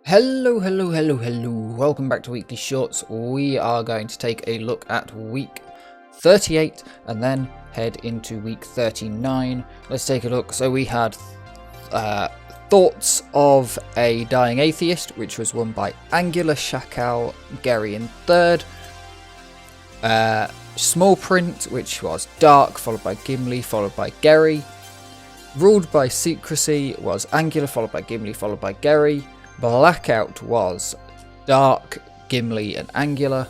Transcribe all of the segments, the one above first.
Hello. Welcome back to Weekly Shorts. We are going to take a look at week 38 and then head into week 39. Let's take a look. So we had Thoughts of a Dying Atheist, which was won by Angular, Shakal, Gary in third. Small Print, which was Dark, followed by Gimli, followed by Gary. Ruled by Secrecy was Angular, followed by Gimli, followed by Gary. Blackout was Dark, Gimli and Angular.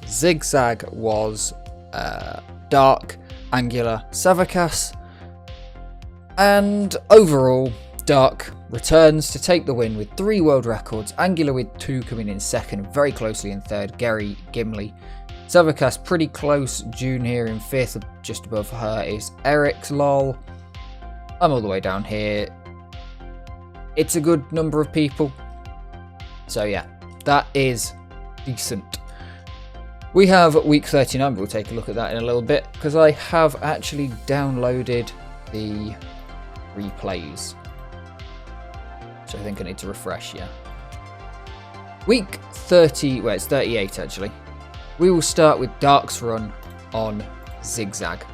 Zigzag was Dark, Angular, Savakas. And overall, Dark returns to take the win with 3 world records. Angular with 2 coming in second, very closely in third. Gary, Gimli. Savakas pretty close. June here in 5th, just above her is Eric's lol. I'm all the way down here. It's a good number of people. So yeah, that is decent. We have week 39, but we'll take a look at that in a little bit, because I have actually downloaded the replays. So I think I need to refresh, yeah. Week 30, well it's 38 actually. We will start with Dark's run on Zigzag.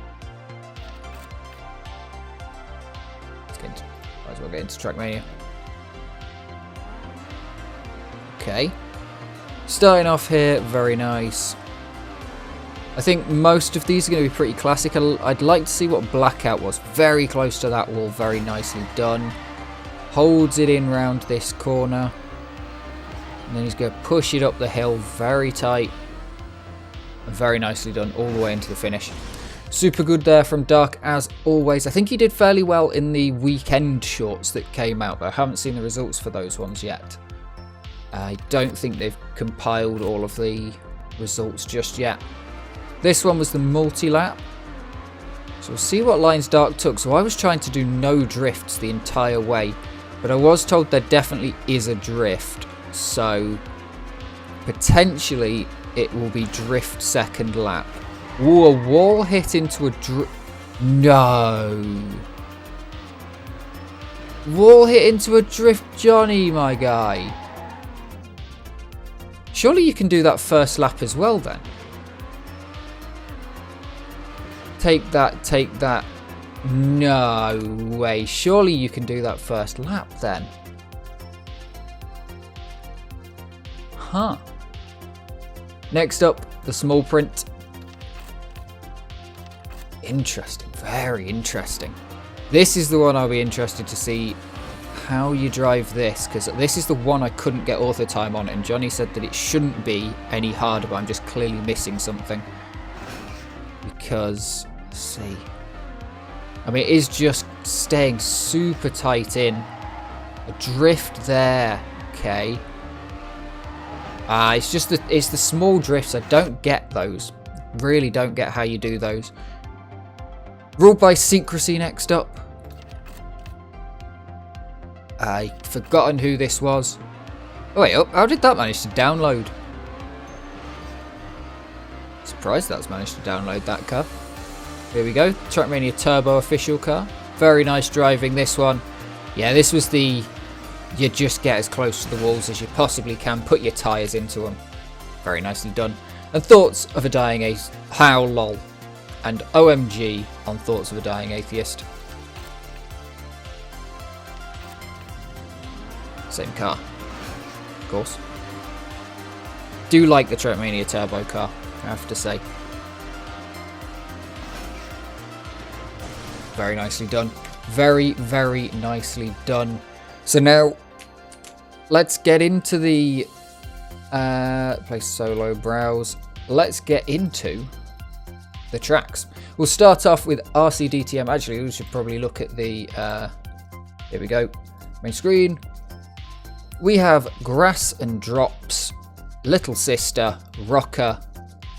Might as well get into Trackmania. Okay. Starting off here, very nice. I think most of these are going to be pretty classic. I'd like to see what Blackout was. Very close to that wall, very nicely done. Holds it in round this corner. And then he's going to push it up the hill, very tight. And very nicely done, all the way into the finish. Super good there from Dark, as always. I think he did fairly well in the weekend shorts that came out, but I haven't seen the results for those ones yet. I don't think they've compiled all of the results just yet. This one was the multi-lap. So we'll see what lines Dark took. So I was trying to do no drifts the entire way, but I was told there definitely is a drift. So potentially it will be drift second lap. Ooh, a wall hit into a drift. No. Wall hit into a drift, Johnny, my guy. Surely you can do that first lap as well then. Take that. No way. Surely you can do that first lap then. Huh. Next up, the small print. Interesting. Very interesting. This is the one I'll be interested to see how you drive this, because this is the one I couldn't get author time on, and Johnny said that it shouldn't be any harder, but I'm just clearly missing something. Because, let's see. I mean, it is just staying super tight in. A drift there. Okay. It's just it's the small drifts. I don't get those. Really don't get how you do those. Ruled by Secrecy next up. I've forgotten who this was. Oh wait, how did that manage to download? Surprised that's managed to download that car. Here we go, Trackmania Turbo official car. Very nice driving this one. Yeah, this was the... You just get as close to the walls as you possibly can. Put your tyres into them. Very nicely done. And Thoughts of a Dying Atheist. How lol. And OMG on Thoughts of a Dying Atheist. Same car, of course. Do like the Trackmania Turbo car, I have to say. Very nicely done. Very, very nicely done. So now, let's get into the play solo browse. Let's get into the tracks. We'll start off with RCDTM. Actually, we should probably look at the here we go, main screen. We have Grass and Drops, Little Sister, Rocker,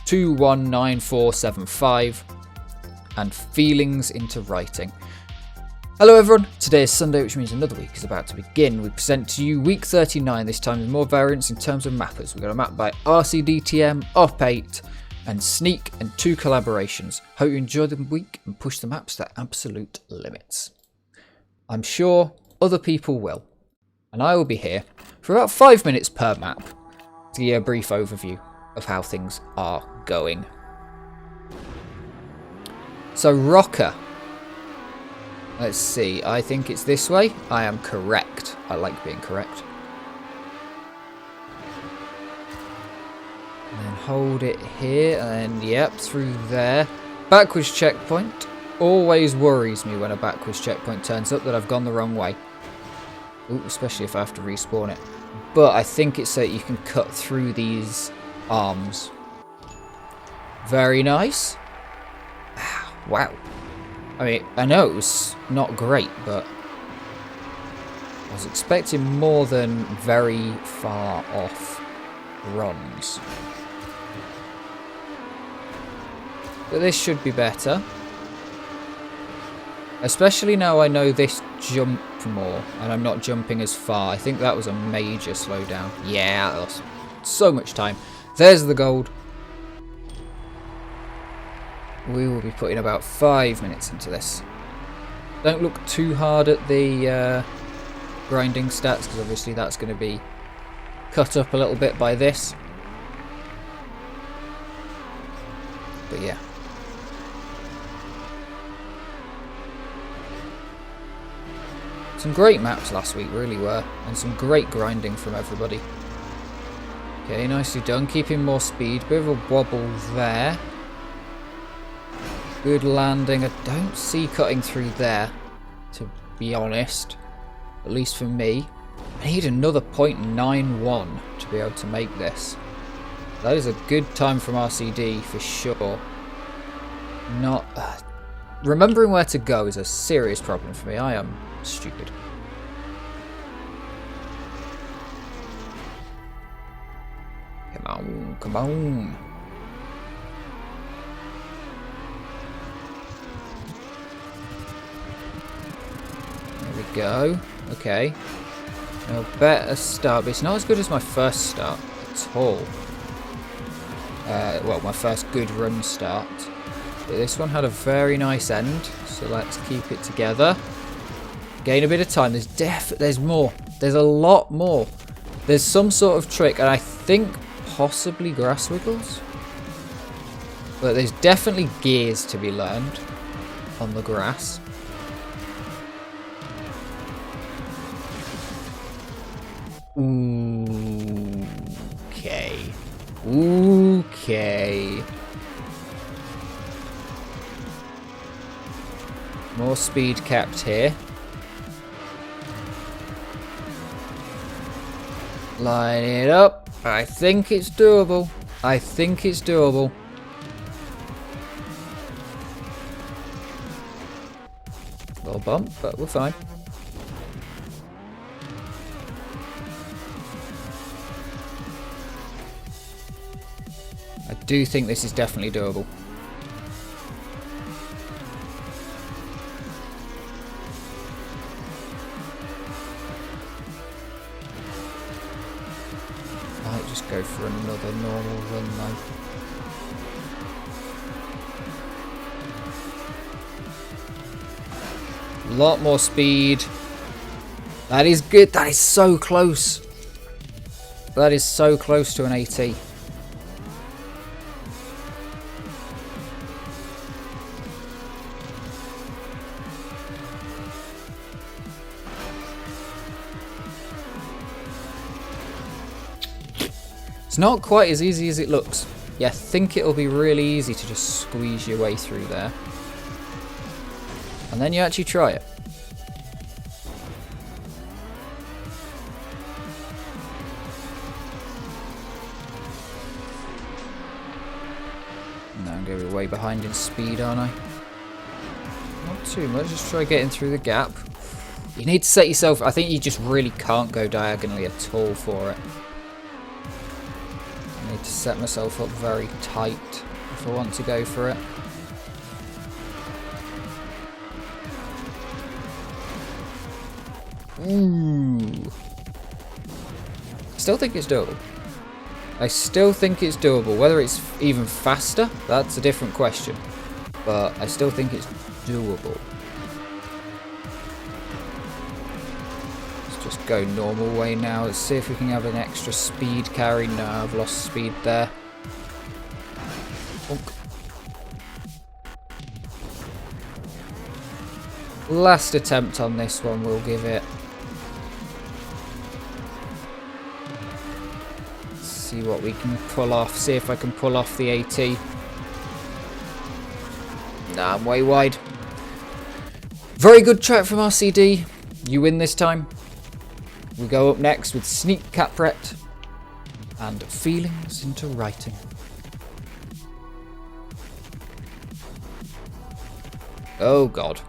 219475, and Feelings into Writing. Hello everyone, today is Sunday, which means another week is about to begin. We present to you week 39, this time with more variants in terms of mappers. We've got a map by RCDTM, Op8, and Sneak, and 2 collaborations. Hope you enjoy the week and push the maps to absolute limits. I'm sure other people will. and I will be here for about 5 minutes per map to give you a brief overview of how things are going. So Rocker. Let's see, I think it's this way. I am correct. I like being correct. And then hold it here, and then, yep, through there. Backwards checkpoint. Always worries me when a backwards checkpoint turns up that I've gone the wrong way. Ooh, especially if I have to respawn it. But I think it's so that you can cut through these arms. Very nice. Wow. I mean, I know it was not great, but I was expecting more than very far off runs. But this should be better. Especially now I know this jump more, and I'm not jumping as far. I think that was a major slowdown. Yeah, that was so much time. There's the gold. We will be putting about 5 minutes into this. Don't look too hard at the grinding stats, because obviously that's going to be cut up a little bit by this. But yeah. Some great maps last week, really were. And some great grinding from everybody. Okay, nicely done. Keeping more speed. Bit of a wobble there. Good landing. I don't see cutting through there, to be honest. At least for me. I need another 0.91 to be able to make this. That is a good time from RCD for sure. Not... remembering where to go is a serious problem for me. I am stupid. Come on, come on. There we go. Okay. A better start, but it's not as good as my first start at all. Well, my first good run start. But this one had a very nice end, so let's keep it together. Gain a bit of time. There's more. There's a lot more. There's some sort of trick, and I think possibly grass wiggles. But there's definitely gears to be learned on the grass. Ooh, okay. Okay. More speed capped here. Line it up. I think it's doable. I think it's doable. Little bump, but we're fine. I do think this is definitely doable. Might just go for another normal run though. A lot more speed. That is good. That is so close. That is so close to an AT. It's not quite as easy as it looks. Yeah, I think it'll be really easy to just squeeze your way through there. And then you actually try it. No, I'm going to be way behind in speed, aren't I? Not too much, just try getting through the gap. You need to set yourself... I think you just really can't go diagonally at all for it. I need to set myself up very tight if I want to go for it. Ooh. Still think it's doable. I still think it's doable. Whether it's even faster, that's a different question. But I still think it's doable. Let's just go normal way now. Let's see if we can have an extra speed carry. No, I've lost speed there. Bonk. Last attempt on this one, we'll give it. Let's see what we can pull off. See if I can pull off the AT. Nah, I'm way wide. Very good track from RCD. You win this time. We go up next with Sneak Capret and Feelings into Writing. Oh god.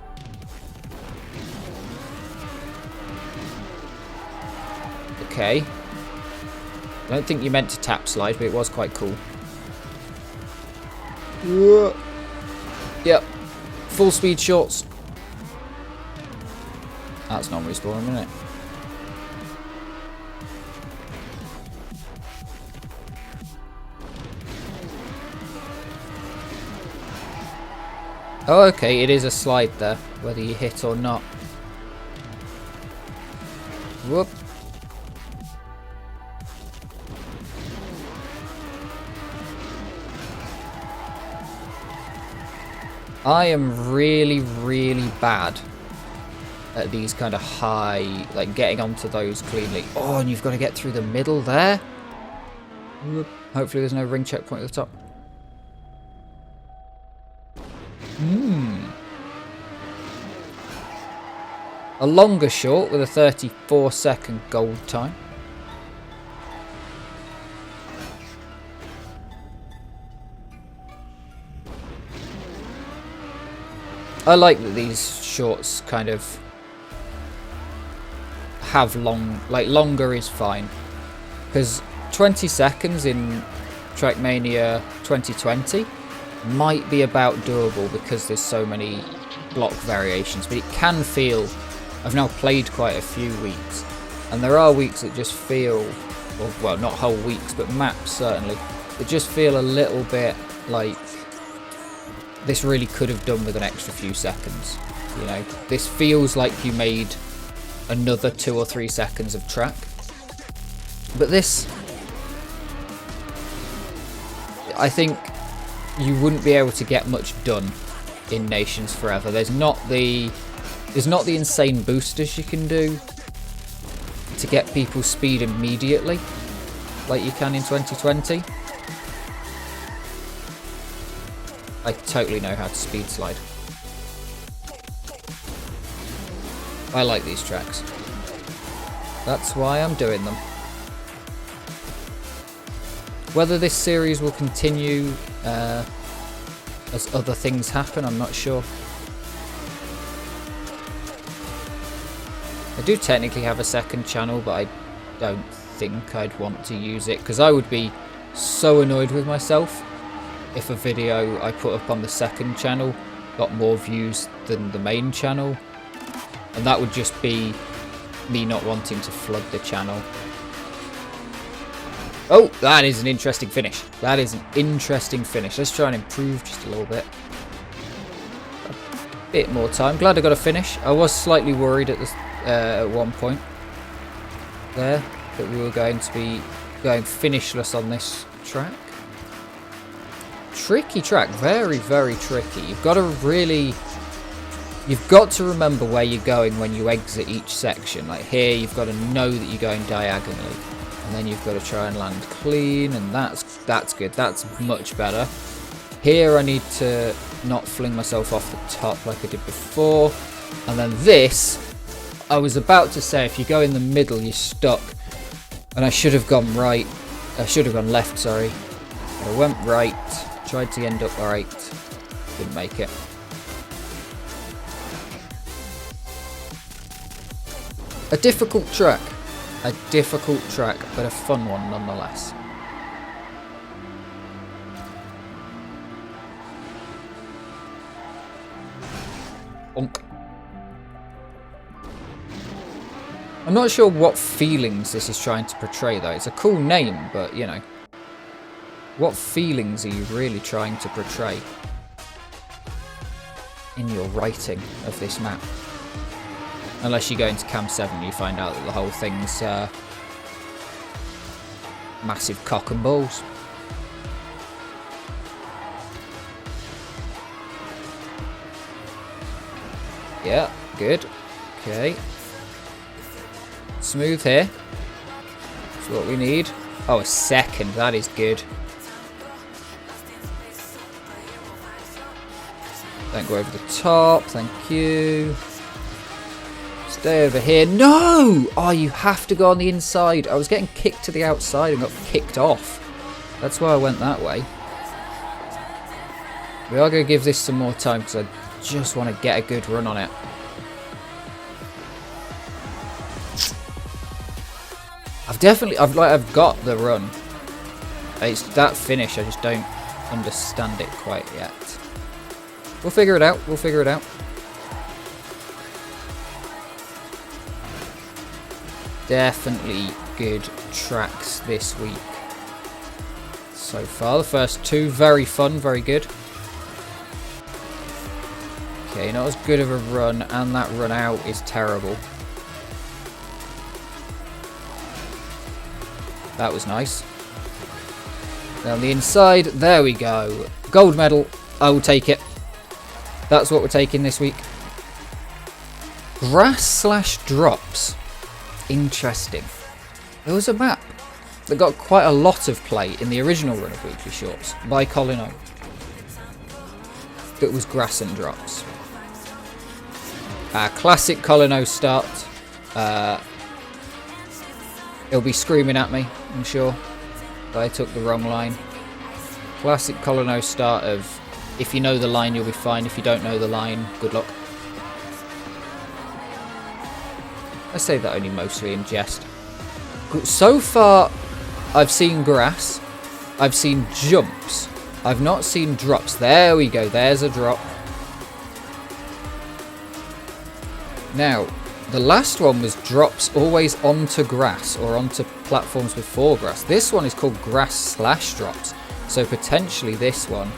Okay. I don't think you meant to tap slide, but it was quite cool. Yep. Full speed shorts. That's non-respawn, isn't it? Oh, okay, it is a slide there, whether you hit or not. Whoop. I am really, really bad at these kind of high, like getting onto those cleanly. Oh, and you've got to get through the middle there. Whoop. Hopefully there's no ring checkpoint at the top. A longer short with a 34-second gold time. I like that these shorts kind of have long, like longer is fine. Because 20 seconds in Trackmania 2020 might be about doable because there's so many block variations, but it can feel, I've now played quite a few weeks, and there are weeks that just feel, or, well, not whole weeks, but maps certainly, that just feel a little bit like this really could have done with an extra few seconds. You know, this feels like you made another 2 or 3 seconds of track, but this, I think you wouldn't be able to get much done in Nations Forever. There's not the insane boosters you can do to get people's speed immediately like you can in 2020. I totally know how to speed slide. I like these tracks. That's why I'm doing them. Whether this series will continue as other things happen, I'm not sure. I do technically have a second channel, but I don't think I'd want to use it because I would be so annoyed with myself if a video I put up on the second channel got more views than the main channel, and that would just be me not wanting to flood the channel. Oh, that is an interesting finish. That is an interesting finish. Let's try and improve just a little bit. A bit more time. Glad I got a finish. I was slightly worried at this at one point there that we were going to be going finishless on this track. Tricky track. Very, very tricky. You've got to remember where you're going when you exit each section. Like here, you've got to know that you're going diagonally. And then you've got to try and land clean, and that's good. That's much better. Here I need to not fling myself off the top like I did before. And then this, I was about to say, if you go in the middle, you're stuck. And I should have gone right. I should have gone left, sorry. I went right, tried to end up right. Didn't make it. A difficult track. A difficult track, but a fun one nonetheless. Bonk. I'm not sure what feelings this is trying to portray though. It's a cool name, but you know. What feelings are you really trying to portray in your writing of this map? Unless you go into Cam 7 and you find out that the whole thing's massive cock and balls. Yeah, good. Okay. Smooth here. That's what we need. Oh, a second. That is good. Don't go over the top. Thank you. Stay over here. No! Oh, you have to go on the inside. I was getting kicked to the outside and got kicked off. That's why I went that way. We are going to give this some more time because I just want to get a good run on it. I've got the run. It's that finish, I just don't understand it quite yet. We'll figure it out. We'll figure it out. Definitely good tracks this week so far. The first two, very fun, very good. Okay, not as good of a run, and that run out is terrible. That was nice. Down the inside, there we go. Gold medal, I will take it. That's what we're taking this week. Grass/drops. Interesting. There was a map that got quite a lot of play in the original run of Weekly Shorts by Colin O. That was grass and drops. Classic Colin O start. He'll be screaming at me, I'm sure, that I took the wrong line. Classic Colin O start of, if you know the line, you'll be fine. If you don't know the line, good luck. I say that only mostly in jest. So far, I've seen grass. I've seen jumps. I've not seen drops. There we go. There's a drop. Now, the last one was drops always onto grass or onto platforms before grass. This one is called grass/drops. So potentially this one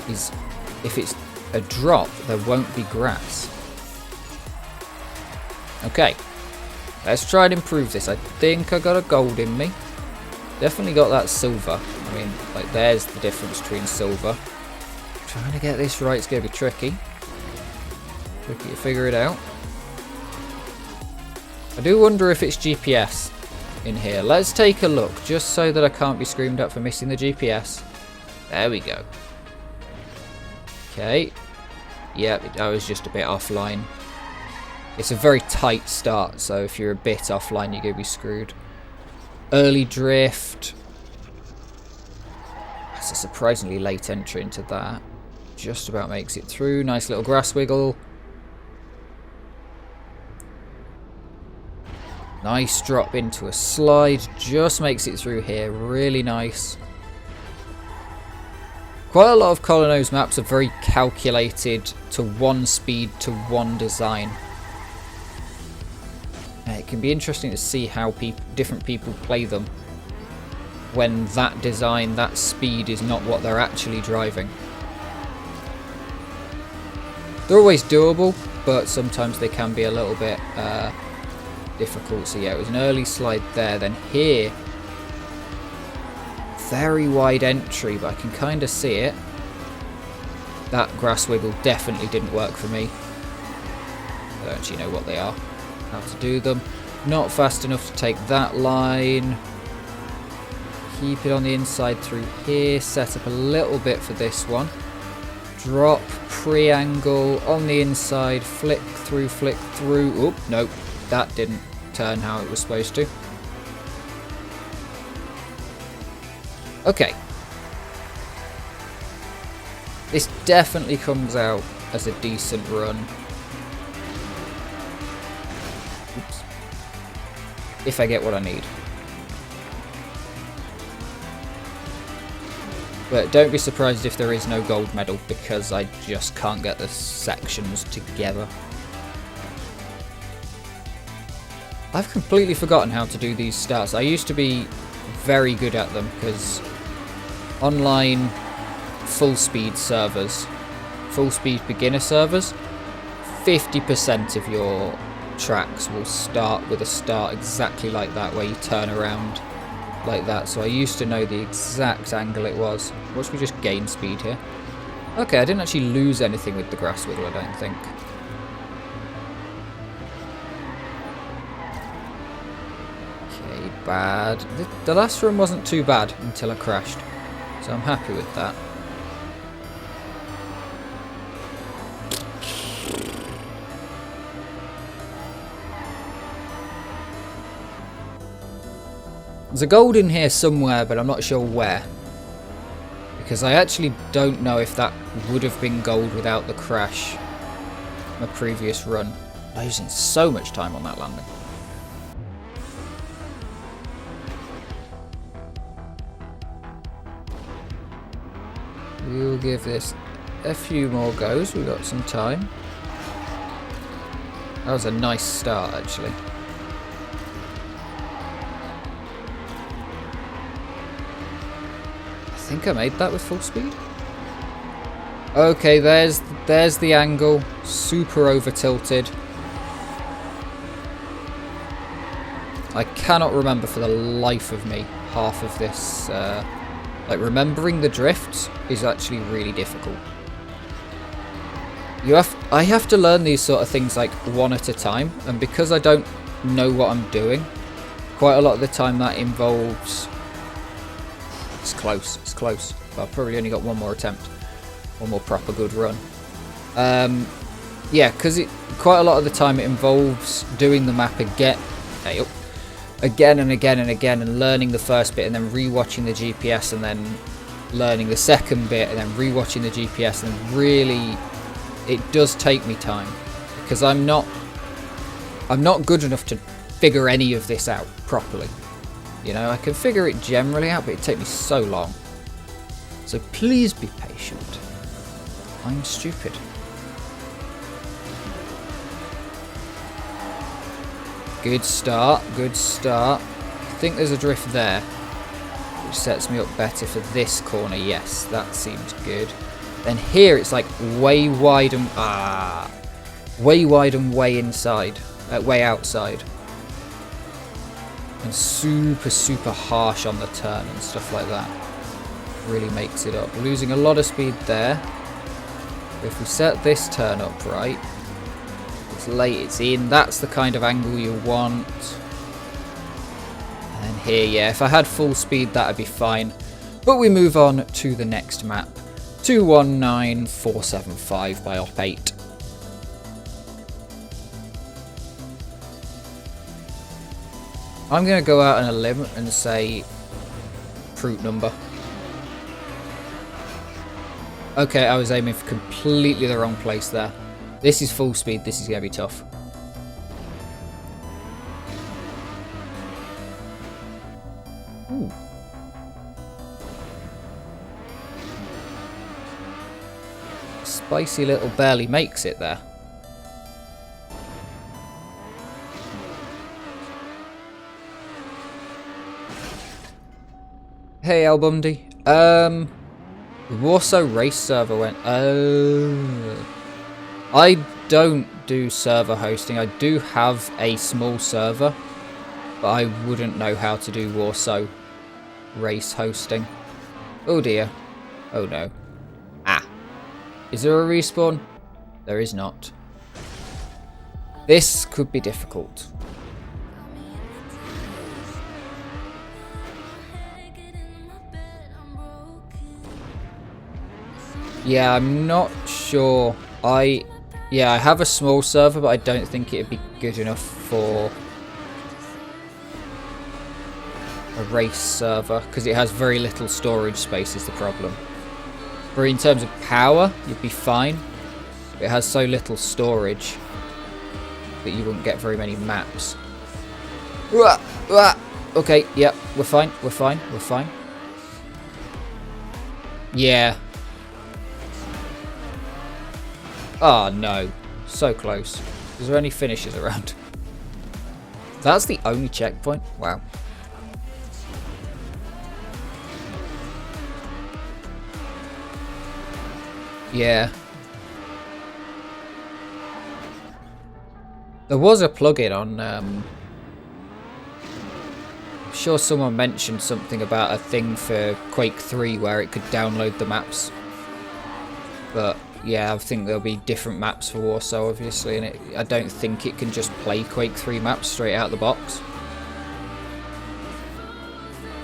is, if it's a drop, there won't be grass. Okay, let's try and improve this. I think I got a gold in me. Definitely got that silver. I mean, like, there's the difference between silver. Trying to get this right is going to be tricky. Tricky to figure it out. I do wonder if it's GPS in here. Let's take a look, just so that I can't be screamed at for missing the GPS. There we go. Okay. Yep, I was just a bit offline. It's a very tight start, so if you're a bit offline, you're going to be screwed. Early drift. That's a surprisingly late entry into that. Just about makes it through. Nice little grass wiggle. Nice drop into a slide. Just makes it through here. Really nice. Quite a lot of Colin O's maps are very calculated to one speed, to one design. It can be interesting to see how different people play them when that design, that speed is not what they're actually driving. They're always doable, but sometimes they can be a little bit difficult. So yeah, it was an early slide there. Then here, very wide entry, but I can kind of see it. That grass wiggle definitely didn't work for me. I don't actually know what they are, how to do them. Not fast enough to take that line. Keep it on the inside through here. Set up a little bit for this one. Drop, pre-angle on the inside. Flick through, flick through. Oop, nope, that didn't turn how it was supposed to. Okay. This definitely comes out as a decent run. Oops. If I get what I need. But don't be surprised if there is no gold medal, because I just can't get the sections together. I've completely forgotten how to do these starts. I used to be very good at them, because online full speed servers, full speed beginner servers, 50% of your tracks will start with a start exactly like that, where you turn around like that. So I used to know the exact angle it was. Watch me just gain speed here. Okay, I didn't actually lose anything with the grass whittle, I don't think. Okay, bad. The last run wasn't too bad until I crashed, so I'm happy with that. There's a gold in here somewhere, but I'm not sure where. Because I actually don't know if that would have been gold without the crash. My previous run. I'm losing so much time on that landing. We'll give this a few more goes. We've got some time. That was a nice start, actually. I think I made that with full speed. Okay, there's the angle. Super over tilted. I cannot remember for the life of me half of this. Like, remembering the drifts is actually really difficult. I have to learn these sort of things like one at a time, and because I don't know what I'm doing, quite a lot of the time that involves... It's close, it's close. But I've probably only got one more attempt. One more proper good run. Yeah, because quite a lot of the time it involves doing the map again. Again and again and again, and learning the first bit, and then rewatching the GPS, and then learning the second bit, and then rewatching the GPS, and really, it does take me time, because I'm not good enough to figure any of this out properly. You know, I can figure it generally out, but it takes me so long. So please be patient. I'm stupid. Good start, good start. I think there's a drift there, which sets me up better for this corner. Yes, that seems good. Then here it's like way wide and way inside, way outside. And super harsh on the turn and stuff like that. Really makes it up. Losing a lot of speed there. If we set this turn up right, it's late, it's in, that's the kind of angle you want. And then here, yeah, if I had full speed that'd be fine. But we move on to the next map. 219475 by Op 8. I'm going to go out on a limb and say fruit number. Okay, I was aiming for completely the wrong place there. This is full speed, this is going to be tough. Ooh. Spicy little barely makes it there. Hey, Al Bundy. The Warsaw race server went... I don't do server hosting. I do have a small server, but I wouldn't know how to do Warsaw race hosting. Oh dear. Oh no. Ah. Is there a respawn? There is not. This could be difficult. Yeah, I'm not sure. I have a small server, but I don't think it'd be good enough for a race server, because it has very little storage space is the problem. But in terms of power, you'd be fine. It has so little storage that you wouldn't get very many maps. Okay, yeah, we're fine, we're fine, we're fine. Yeah. Oh no, so close. Is there any finishes around? That's the only checkpoint? Wow. Yeah. There was a plugin on... I'm sure someone mentioned something about a thing for Quake 3 where it could download the maps. But yeah, I think there'll be different maps for Warsaw, obviously, and I don't think it can just play Quake 3 maps straight out the box.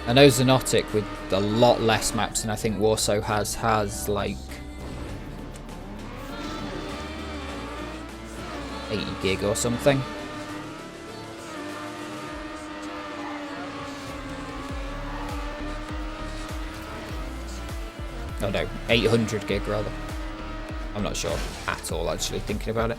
I know Xenotic with a lot less maps than I think Warsaw has like 80 gig or something. Oh no, 800 gig rather. I'm not sure at all, actually, thinking about it.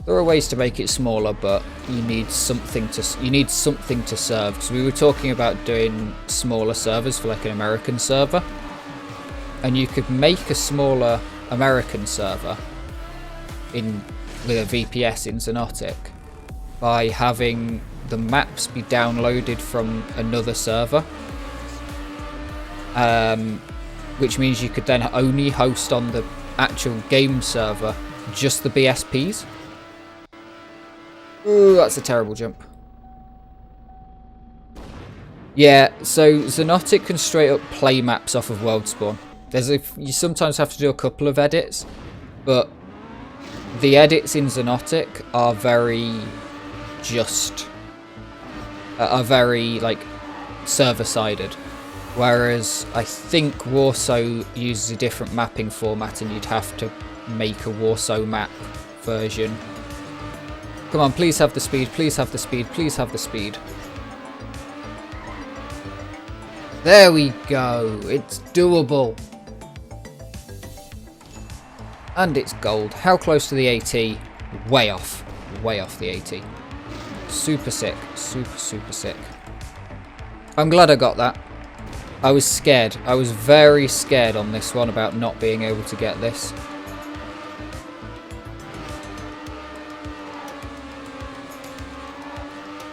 There are ways to make it smaller, but you need something to serve. Because we were talking about doing smaller servers for like an American server, and you could make a smaller American server with a VPS in Xenotic by having the maps be downloaded from another server. Which means you could then only host on the actual game server just the BSPs. Ooh, that's a terrible jump. Yeah, so Xenotic can straight up play maps off of World Spawn. You sometimes have to do a couple of edits, but the edits in Xenotic are very like server-sided. Whereas I think Warsaw uses a different mapping format and you'd have to make a Warsaw map version. Come on, please have the speed, please have the speed, please have the speed. There we go, it's doable. And it's gold. How close to the AT? Way off the AT. Super sick, super sick. I'm glad I got that. I was scared. I was very scared on this one about not being able to get this.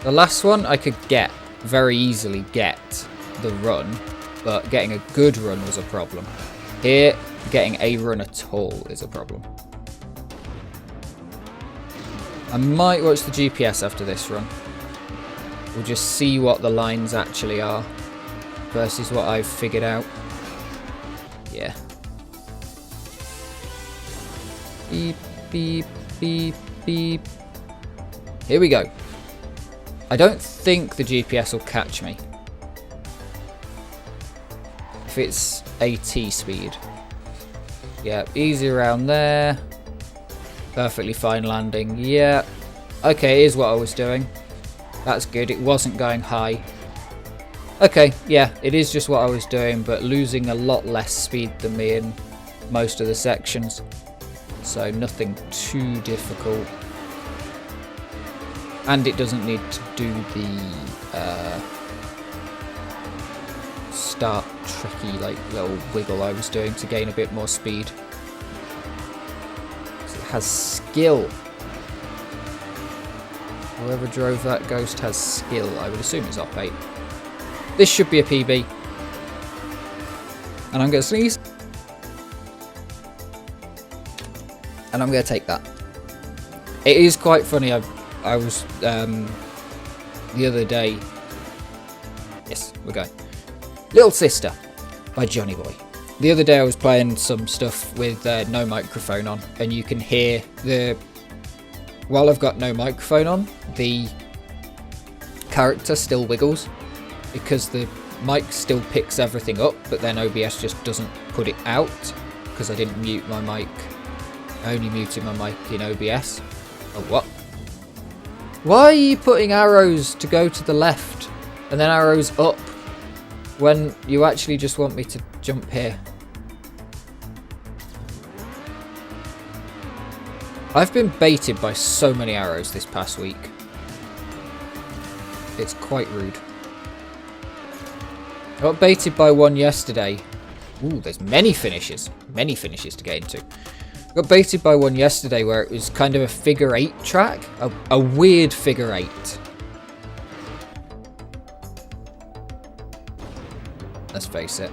The last one I could very easily get the run, but getting a good run was a problem. Here, getting a run at all is a problem. I might watch the GPS after this run. We'll just see what the lines actually are versus what I've figured out. Yeah. Beep, beep, beep, beep. Here we go. I don't think the GPS will catch me if it's AT speed. Yeah, easy around there. Perfectly fine landing. Yeah. Okay, here's what I was doing. That's good. It wasn't going high. Okay, yeah, it is just what I was doing, but losing a lot less speed than me in most of the sections. So nothing too difficult. And it doesn't need to do the start tricky like little wiggle I was doing to gain a bit more speed. So it has skill. Whoever drove that ghost has skill. I would assume it's op 8. This should be a PB. And I'm going to sneeze. And I'm going to take that. It is quite funny. I was the other day. Yes, we're going. Little Sister by Johnny Boy. The other day I was playing some stuff with no microphone on, and you can hear while I've got no microphone on, the character still wiggles because the mic still picks everything up, but then OBS just doesn't put it out because I didn't mute my mic. I only muted my mic in OBS. Oh, what? Why are you putting arrows to go to the left and then arrows up when you actually just want me to jump here? I've been baited by so many arrows this past week. It's quite rude. I got baited by one yesterday. Ooh, there's many finishes. Many finishes to get into. Got baited by one yesterday where it was kind of a figure 8 track. A weird figure 8. Let's face it.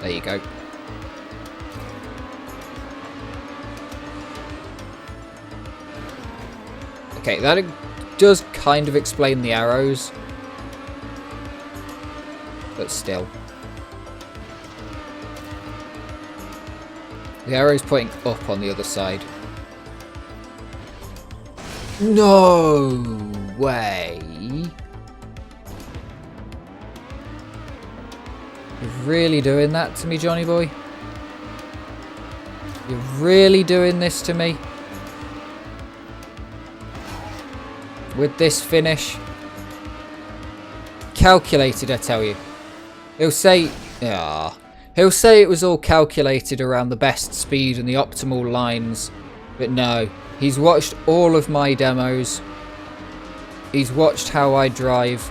There you go. Okay, that does kind of explain the arrows. But still. The arrow's pointing up on the other side. No way. You're really doing that to me, Johnny boy? You're really doing this to me? With this finish? Calculated, I tell you. He'll say it was all calculated around the best speed and the optimal lines. But no, he's watched all of my demos. He's watched how I drive.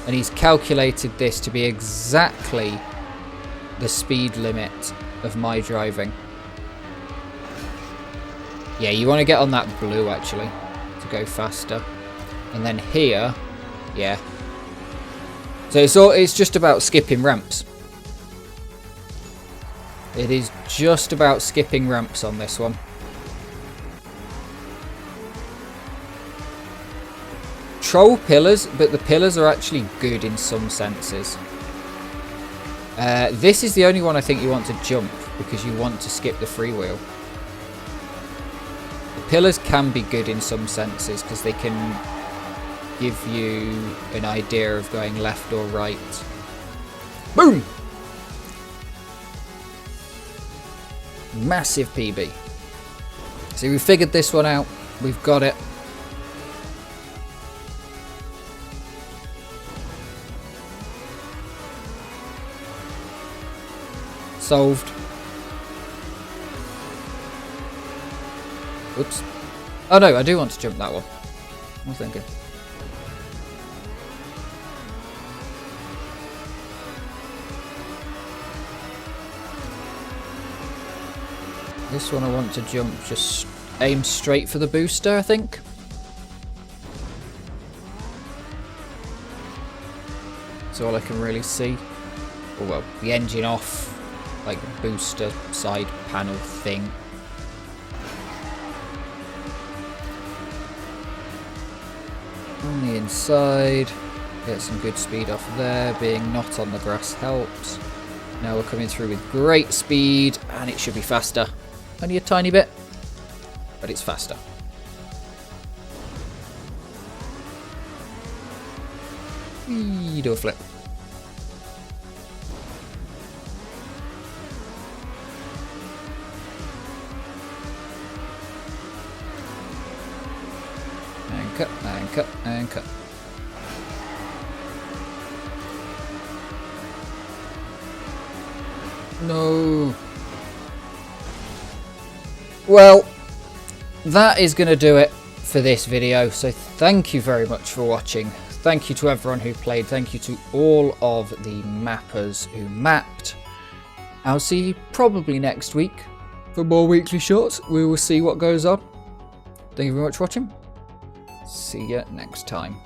And he's calculated this to be exactly the speed limit of my driving. Yeah, you want to get on that blue actually to go faster. And then here, yeah. So it's just about skipping ramps. It is just about skipping ramps on this one. Troll pillars, but the pillars are actually good in some senses. This is the only one I think you want to jump because you want to skip the freewheel. The pillars can be good in some senses because they can give you an idea of going left or right. Boom! Massive PB. So we figured this one out. We've got it. Solved. Oops. Oh no, I do want to jump that one. I was thinking. This one I want to jump, just aim straight for the booster, I think. That's all I can really see. Oh well, the engine off, like booster side panel thing. On the inside, get some good speed off there, being not on the grass helps. Now we're coming through with great speed, and it should be faster. Only a tiny bit, but it's faster. Whee, do a flip. And cut, and cut, and cut. No. Well, that is going to do it for this video. So thank you very much for watching. Thank you to everyone who played. Thank you to all of the mappers who mapped. I'll see you probably next week for more weekly shorts. We will see what goes on. Thank you very much for watching. See you next time.